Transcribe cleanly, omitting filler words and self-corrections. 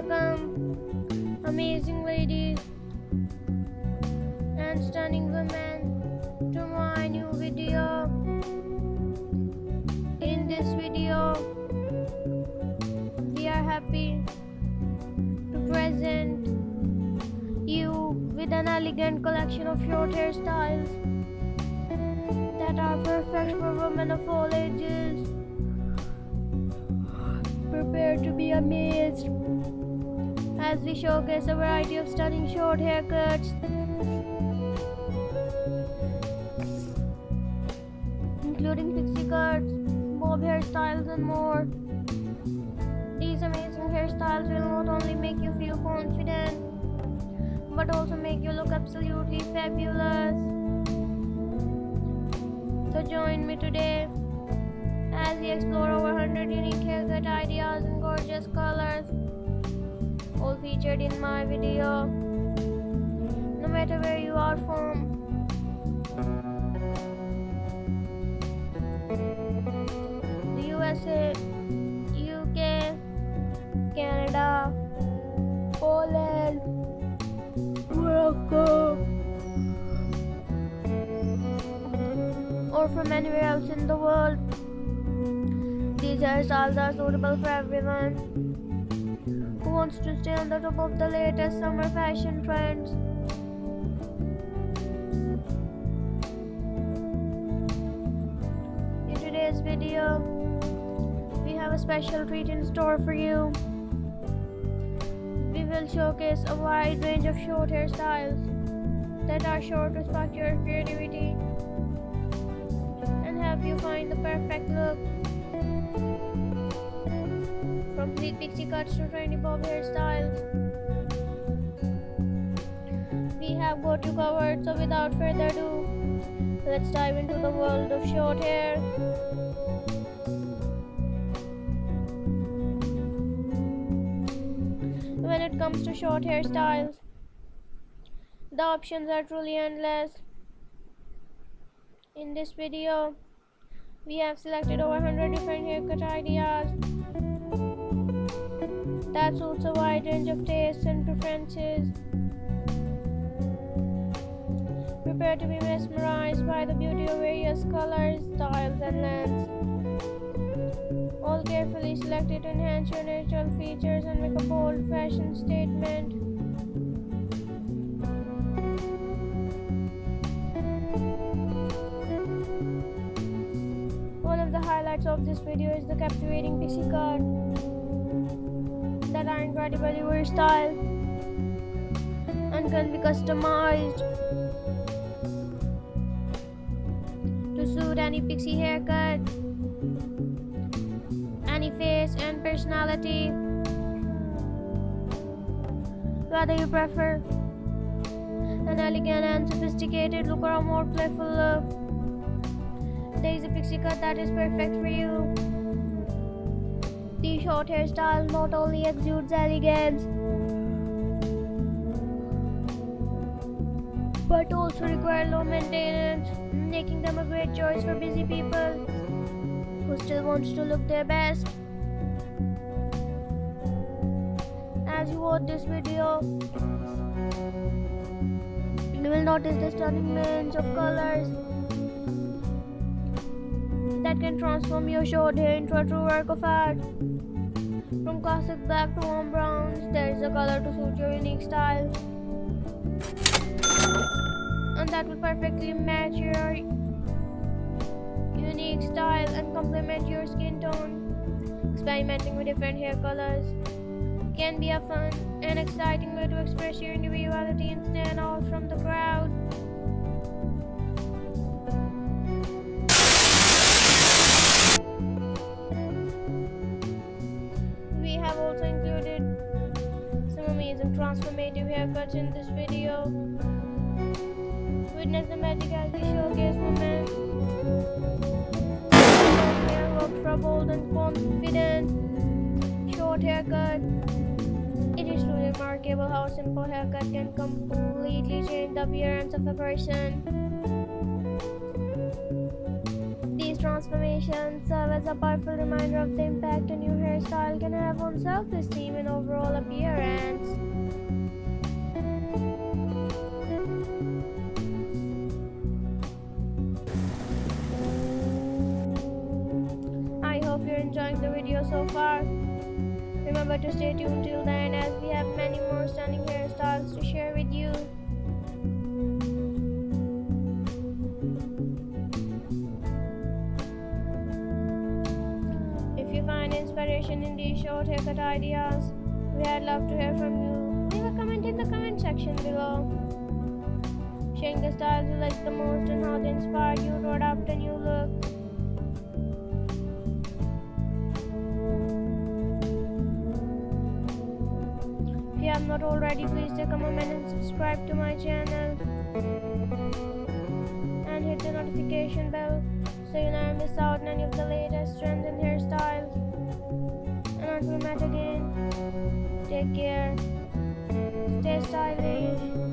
Welcome, amazing ladies and stunning women, to my new video. In this video, we are happy to present you with an elegant collection of short hairstyles that are perfect for women of all ages. Prepare to be amazed as we showcase a variety of stunning short haircuts, including pixie cuts, bob hairstyles, and more. These amazing hairstyles will not only make you feel confident, but also make you look absolutely fabulous. So join me today as we explore over 100 unique haircut ideas and gorgeous colors, all featured in my video. No matter where you are from, the USA, UK, Canada, Poland, Morocco, or from anywhere else in the world, these hairstyles are suitable for everyone who wants to stay on the top of the latest summer fashion trends. In today's video, we have a special treat in store for you. We will showcase a wide range of short hairstyles that are sure to spark your creativity and help you find the perfect look. From sleek pixie cuts to trendy bob hairstyles, we have got you covered. So without further ado, let's dive into the world of short hair. When it comes to short hairstyles, the options are truly endless. In this video, we have selected over 100 different haircut ideas that suits a wide range of tastes and preferences. Prepare to be mesmerized by the beauty of various colors, styles, and lengths, all carefully selected to enhance your natural features and make a bold fashion statement. One of the highlights of this video is the captivating pixie cut that are incredibly versatile and can be customized to suit any pixie haircut, any face and personality. Whether you prefer an elegant and sophisticated look or a more playful look, there is a pixie cut that is perfect for you. The short hairstyle not only exudes elegance, but also require low maintenance, making them a great choice for busy people who still wants to look their best. As you watch this video, you will notice the stunning range of colors that can transform your short hair into a true work of art. From classic black to warm browns, there is a color to suit your unique style, and that will perfectly match your unique style and complement your skin tone. Experimenting with different hair colors can be a fun and exciting way to express your individuality and stand out from the crowd. We have also included some amazing transformative haircuts in this video. Witness the magic as we showcase women hair worked for a bold and confident short haircut. It is truly remarkable how a simple haircut can completely change the appearance of a person. These These transformations serve as a powerful reminder of the impact a new hairstyle can have on self-esteem and overall appearance. I hope you're enjoying the video so far. Remember to stay tuned till the end as we have many more stunning hairstyles to share with you. If you find inspiration in these short haircut ideas, we'd love to hear from you. Leave a comment in the comment section below, sharing the styles you like the most and how they inspired you to adopt a new look. If you have not already, please take a moment and subscribe to my channel and hit the notification bell so you never miss out on any of the latest trends and hairstyles. And until we meet again, take care, stay stylish.